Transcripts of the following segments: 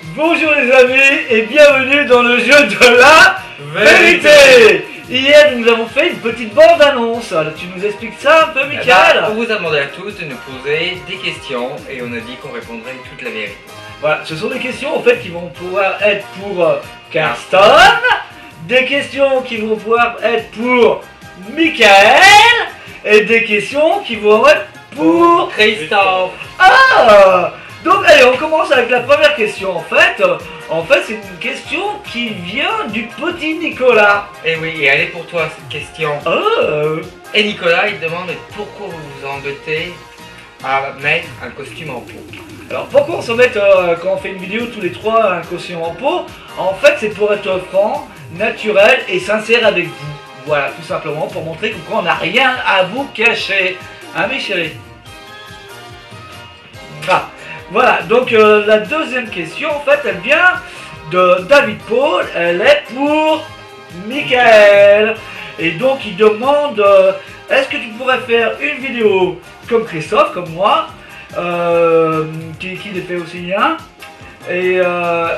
Bonjour les amis et bienvenue dans le jeu de la vérité. Hier nous avons fait une petite bande-annonce. Tu nous expliques ça un peu, Michael? On vous a demandé à tous de nous poser des questions et on a dit qu'on répondrait toute la vérité. Voilà, ce sont des questions en fait qui vont pouvoir être pour Carston, des questions qui vont pouvoir être pour Michael et des questions qui vont être pour Christophe. Ah! Donc allez, on commence avec la première question en fait. C'est une question qui vient du petit Nicolas. Et oui, et elle est pour toi cette question. Et Nicolas, il demande pourquoi vous vous embêtez à mettre un costume en peau. Alors pourquoi on se met quand on fait une vidéo tous les trois un costume en peau? En fait c'est pour être franc, naturel et sincère avec vous. Voilà, tout simplement pour montrer qu'on n'a rien à vous cacher. Hein mes chéris? Ah. Voilà, donc la deuxième question, en fait, elle vient de David Paul, elle est pour Michael. Et donc, il demande, est-ce que tu pourrais faire une vidéo comme Christophe, comme moi, qui les fait aussi bien, et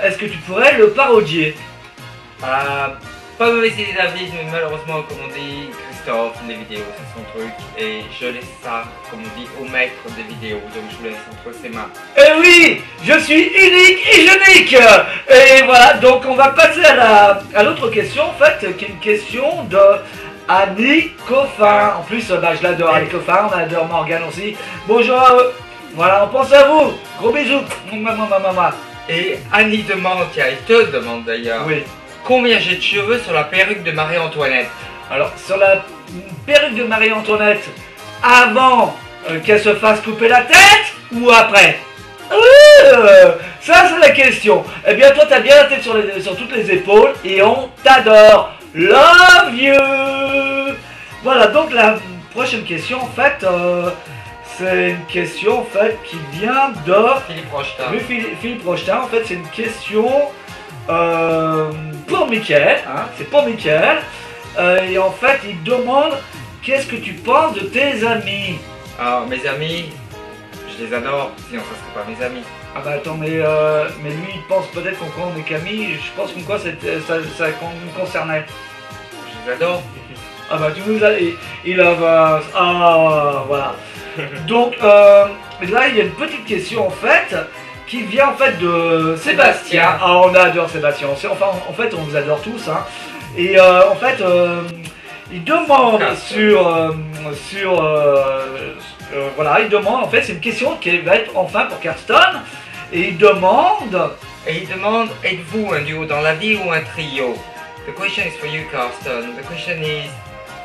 est-ce que tu pourrais le parodier? Pas mauvaise idée David, mais malheureusement, comme on dit, Christophe, les vidéos, c'est son truc, et je laisse ça, comme on dit, au maître des vidéos, donc je vous laisse entre ses mains. Eh oui, je suis unique et unique. Et voilà, donc on va passer à l'autre question, en fait, qui est une question de Annie Coffin. En plus, je l'adore, Annie Coffin, on adore Morgane aussi. Bonjour à eux. Voilà, on pense à vous. Gros bisous. Et Annie demande, tiens, elle te demande d'ailleurs. Oui. Combien j'ai de cheveux sur la perruque de Marie-Antoinette? Alors, sur la perruque de Marie-Antoinette, avant qu'elle se fasse couper la tête ou après? Ça, c'est la question. Eh bien, toi, t'as bien la tête sur toutes les épaules et on t'adore. Love you. Voilà, donc la prochaine question, en fait, c'est une question, en fait, qui vient de Philippe Rochetin. Philippe Rochetin, en fait, c'est une question... pour Michael, hein, c'est pour Michael, et en fait il demande qu'est-ce que tu penses de tes amis. Alors mes amis, je les adore, sinon ça serait pas mes amis. Ah bah attends, mais lui il pense peut-être qu'on croit on est qu'amis, je pense qu'on quoi ça nous concernait. Je les adore. Ah bah tu nous as... il avance, ah voilà. Donc là il y a une petite question en fait, qui vient en fait de Sébastien. Ah, on adore Sébastien. Enfin, en fait, on vous adore tous. Hein. Et en fait, il demande voilà, il demande, en fait, c'est une question qui va être enfin pour Carston. Et il demande... êtes-vous un duo dans la vie ou un trio? The question is for you, Carston. The question is,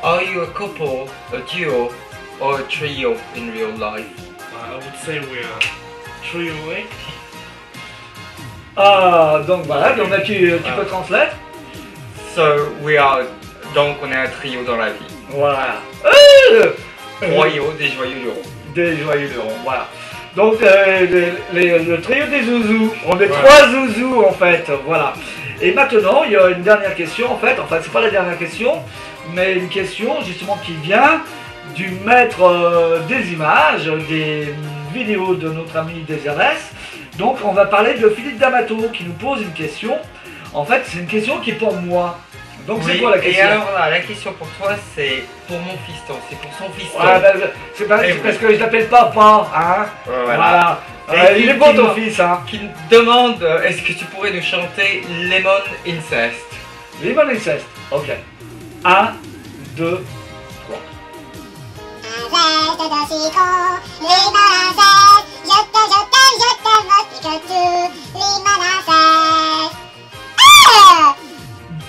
are you a couple, a duo, or a trio in real life? I would say we're a trio, eh? Ah, donc voilà, donc là tu peux translate. So donc on est un trio dans la vie. Voilà. Royaux, des joyeux lurons. Des joyeux lurons, voilà. Donc le trio des zouzous, on est trois zouzous en fait, voilà. Et maintenant il y a une dernière question en fait, enfin c'est pas la dernière question, mais une question justement qui vient du maître des images, des vidéos de notre ami Désirès. Donc on va parler de Philippe D'Amato qui nous pose une question. En fait c'est une question qui est pour moi. Donc c'est quoi la question? Et alors là, la question pour toi c'est pour mon fiston, c'est pour son fiston. Ah, bah, c'est parce que je l'appelle papa, hein. Voilà. Il est bon ton fils, hein. Qui me demande est-ce que tu pourrais nous chanter Lemon Incest? Lemon Incest, ok. 1, 2, 3.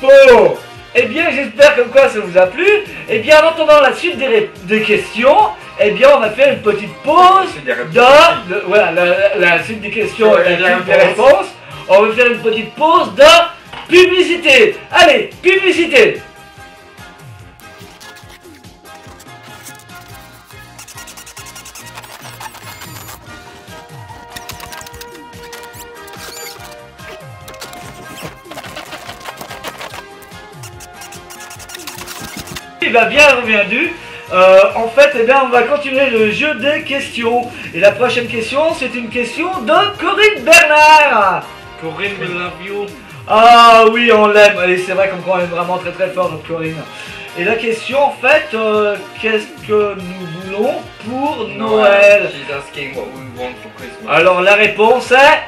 Bon, eh bien j'espère que quoi ça vous a plu. Eh bien en attendant la suite des questions, eh bien on va faire une petite pause voilà, la suite des questions et la suite des réponses. On va faire une petite pause de publicité. Allez, publicité. Il va bien reviendu. En fait, eh bien, on va continuer le jeu des questions. Et la prochaine question, c'est une question de Corinne Bernard. Corinne, we love you. Ah oui, on l'aime. Et c'est vrai qu'on l'aime vraiment très très fort, notre Corinne. Et la question, en fait, qu'est-ce que nous voulons pour Noël? She's asking what we want for Christmas. Alors la réponse est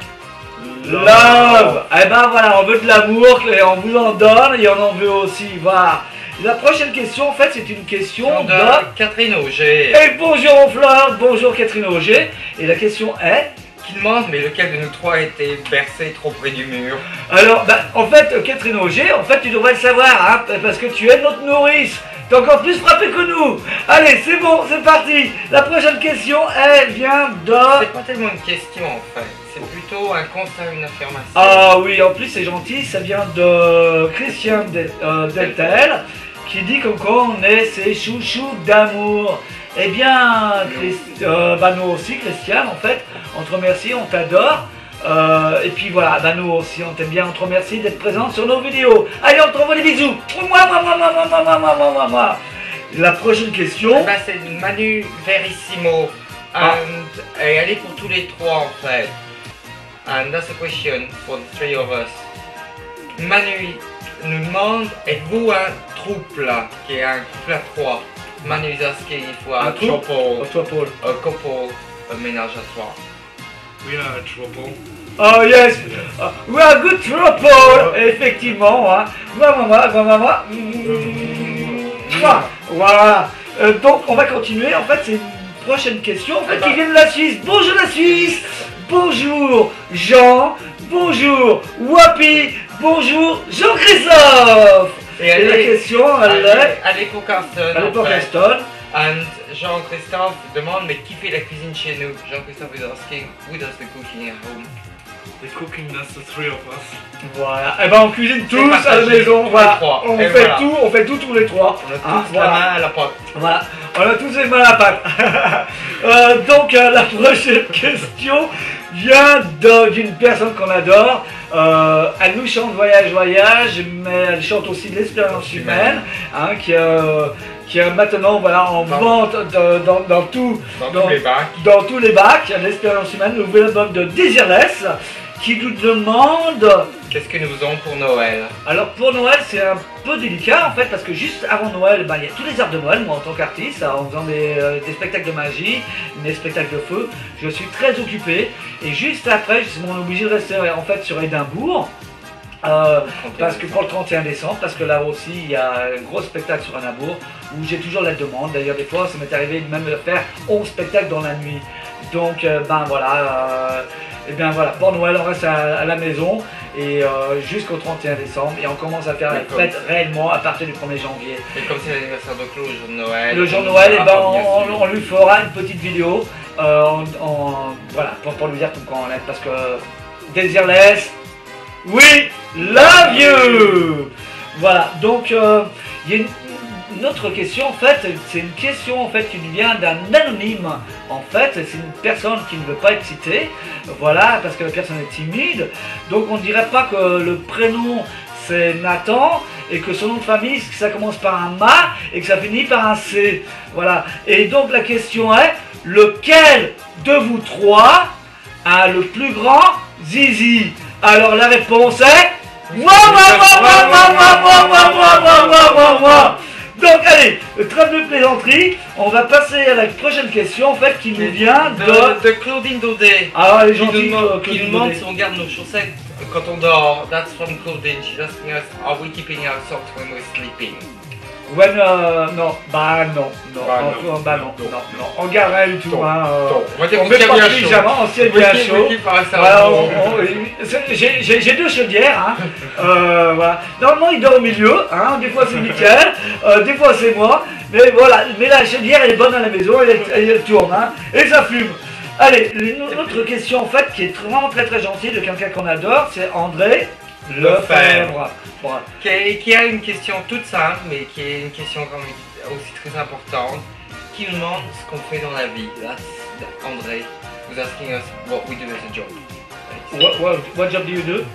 love. Eh ben voilà, on veut de l'amour, et on vous en donne et on en veut aussi. Voilà. La prochaine question, en fait, c'est une question de Catherine Auger. Et bonjour Fleur, bonjour Catherine Auger. Et la question est Qui demande, mais lequel de nous trois a été bercé trop près du mur? alors, en fait, Catherine Auger, en fait, tu devrais le savoir, hein, parce que tu es notre nourrice. T'es encore plus frappé que nous. Allez, c'est bon, c'est parti. La prochaine question, elle vient de... C'est pas tellement une question en fait, c'est plutôt un constat, une affirmation. Ah oui, en plus c'est gentil, ça vient de Christian Deltel, qui dit comme quoi on est ses chouchous d'amour. Eh bien, nous aussi, Christian, en fait, on te remercie, on t'adore. Et puis voilà, nous aussi, on t'aime bien, on te remercie d'être présent sur nos vidéos. Allez, on te renvoie des bisous. Moi. La prochaine question. Eh ben, c'est Manu Verissimo. Et elle est pour tous les trois en fait. And that's a question for the three of us. Manu nous demande, êtes-vous un trouble là, qui est un couple à trois? Manu is asking if we are Un a couple? couple, Toi, Paul. a couple, a ménage à trois. We are in trouble. Oh yes, we are good trouble. Effectivement, hein. Voilà. Donc on va continuer. En fait, c'est une prochaine question. En fait, qui vient de la Suisse. Bonjour la Suisse. Bonjour Jean. Bonjour Wapi. Bonjour Jean-Christophe. Et la question, elle est pour Carsten. Elle est pour Carsten. And Jean-Christophe demande, mais qui fait la cuisine chez nous? Jean-Christophe is asking, who does the cooking at home? The cooking, that's the three of us. Voilà, et ben on cuisine tous à la maison, voilà. On fait tout tous les trois. On a tous la main à la pâte. Voilà, on a tous les mains à la pâte. Donc la prochaine question vient d'une personne qu'on adore. Elle nous chante Voyage, Voyage, mais elle chante aussi de l'espérance humaine, hein, qui est maintenant voilà, en vente dans tous les bacs. L'espérance humaine, le nouvel album de Desireless, qui nous demande... Qu'est-ce que nous faisons pour Noël? Alors pour Noël, c'est un peu délicat en fait, parce que juste avant Noël, il y a tous les arts de Noël, moi en tant qu'artiste, en faisant des spectacles de magie, des spectacles de feu, je suis très occupé. Et juste après, je suis obligé de rester en fait sur Édimbourg. Parce que pour le 31 décembre, parce que là aussi il y a un gros spectacle sur Édimbourg où j'ai toujours la demande. D'ailleurs des fois ça m'est arrivé de même de faire 11 spectacles dans la nuit. Donc voilà, pour Noël on reste à la maison et jusqu'au 31 décembre et on commence à faire la fête réellement à partir du 1er janvier. Et comme c'est l'anniversaire de Claude, le jour de Noël. Le jour de Noël, on lui fera une petite vidéo voilà, pour lui dire comme quoi on l'aime parce que Desireless, oui, love you. Voilà, donc il y a une autre question en fait, c'est une question en fait qui vient d'un anonyme en fait, c'est une personne qui ne veut pas être citée, voilà, parce que la personne est timide, donc on ne dirait pas que le prénom c'est Nathan et que son nom de famille ça commence par un Ma et que ça finit par un C, voilà, et donc la question est, lequel de vous trois a le plus grand zizi? Alors la réponse est moi. Donc allez, trêve de plaisanterie, on va passer à la prochaine question en fait qui nous vient de Claudine Daudet. Alors elle est gentille, qui nous demande si on garde nos chaussettes quand on dort. That's from Claudine. She's asking us, are we keeping our socks when we're sleeping? Non, on garde rien du tout. On met pas de pyjama, on s'y est bien chaud. J'ai deux chaudières. Voilà. Normalement il dort au milieu, des fois c'est Mickaël, des fois c'est moi. Mais voilà, mais la chaudière elle est bonne à la maison, elle tourne, et ça fume. Allez, une autre question en fait qui est vraiment très très gentille de quelqu'un qu'on adore, c'est André Lefebvre. Voilà. Qui a une question toute simple, mais qui est une question aussi très importante, qui nous demande ce qu'on fait dans la vie. Là, André, who's asking us what we do as a job. What job do you do?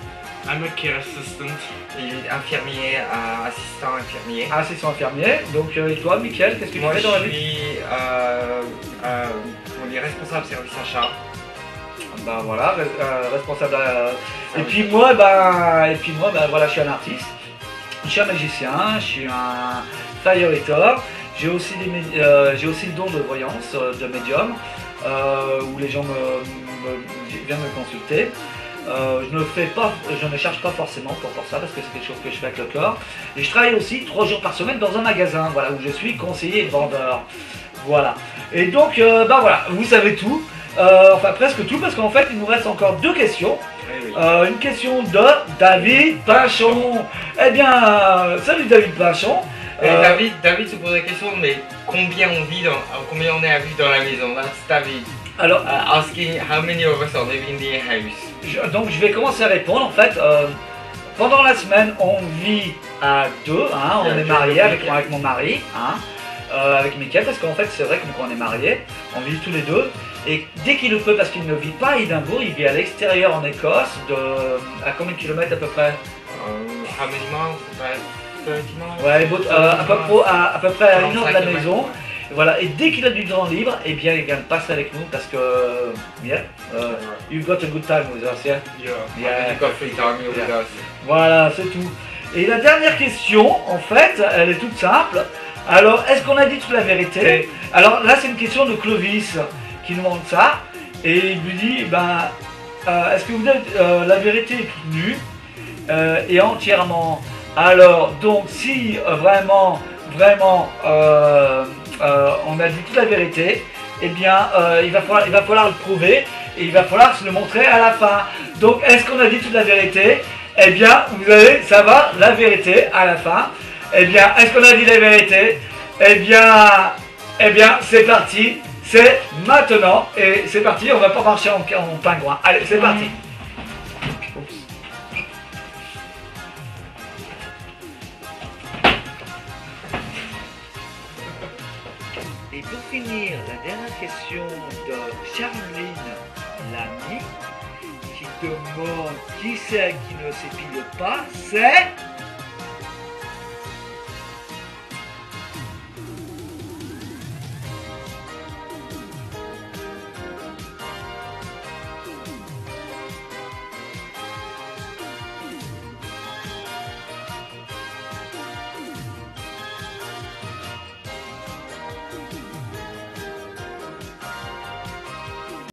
I'm a care assistant. Il est infirmier, assistant infirmier. Assistant infirmier. Donc, et toi, Mickaël, qu'est-ce que tu fais dans la vie? Moi, je suis responsable service achat. ben voilà, responsable. Et puis moi, voilà, je suis un artiste, je suis un magicien, je suis un fire eater. J'ai aussi le don de voyance, de médium, où les gens viennent me consulter. Je ne cherche pas forcément pour faire ça parce que c'est quelque chose que je fais avec le corps. Et je travaille aussi 3 jours par semaine dans un magasin, voilà, où je suis conseiller et vendeur. Voilà. Et donc, ben voilà, vous savez tout. Enfin presque tout, parce qu'en fait il nous reste encore 2 questions. Oui. Une question de David Pinchon. Eh bien, salut David Pinchon. Et David se pose la question, mais combien on est à vivre dans la maison? That's David. Alors, Asking how many of us are living in the house. donc je vais commencer à répondre. En fait, pendant la semaine, on vit à 2. Hein, on est mariés avec mon mari. Hein, avec Mickaël, parce qu'en fait c'est vrai que quand on est mariés, on vit tous les deux. Et dès qu'il le peut, parce qu'il ne vit pas à Édimbourg, il vit à l'extérieur en Écosse, à combien de kilomètres à peu près? How many miles? About 30 miles? Ouais, à peu près à 1 heure de la 35 maison. Voilà, et dès qu'il a du temps libre, eh bien il vient passer avec nous parce que you've got a good time with us, yeah? Yeah. You've got free time with us. Voilà, c'est tout. Et la dernière question, en fait, elle est toute simple. Alors, est-ce qu'on a dit toute la vérité? Alors là, c'est une question de Clovis qui nous demande ça. Et il lui dit, est-ce que vous dites la vérité est toute nue et entièrement? Alors, donc, si vraiment, on a dit toute la vérité, eh bien, il va falloir le prouver et il va falloir se le montrer à la fin. Donc, est-ce qu'on a dit toute la vérité? Eh bien, vous avez, ça va, la vérité à la fin. Eh bien, est-ce qu'on a dit la vérité? Eh bien, c'est parti, c'est maintenant et c'est parti. On va pas marcher en pingouin. Allez, c'est parti. Et pour finir, la dernière question de Charline Lamy qui demande qui c'est qui ne s'épile pas, c'est